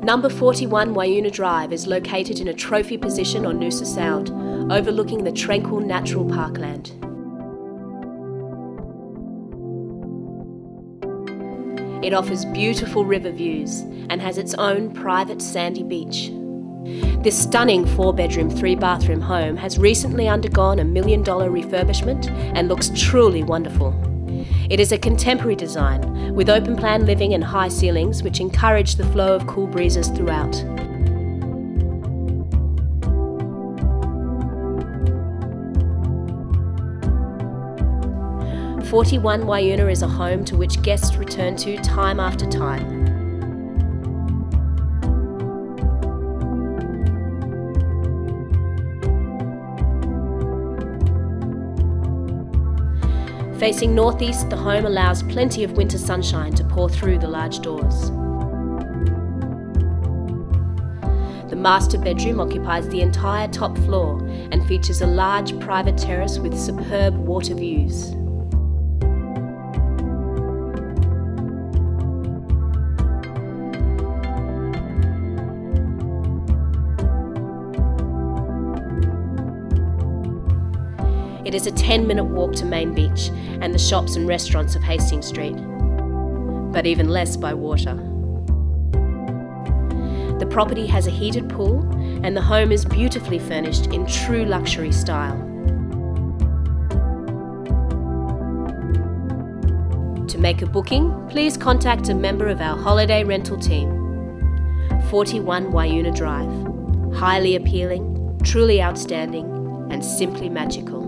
Number 41 Wyuna Drive is located in a trophy position on Noosa Sound, overlooking the tranquil natural parkland. It offers beautiful river views and has its own private sandy beach. This stunning 4-bedroom, 3-bathroom home has recently undergone a $1 million refurbishment and looks truly wonderful. It is a contemporary design with open-plan living and high ceilings which encourage the flow of cool breezes throughout. 41 Wyuna is a home to which guests return to time after time. Facing northeast, the home allows plenty of winter sunshine to pour through the large doors. The master bedroom occupies the entire top floor and features a large private terrace with superb water views. It is a 10-minute walk to Main Beach and the shops and restaurants of Hastings Street, but even less by water. The property has a heated pool and the home is beautifully furnished in true luxury style. To make a booking, please contact a member of our holiday rental team. 41 Wyuna Drive. Highly appealing, truly outstanding, and simply magical.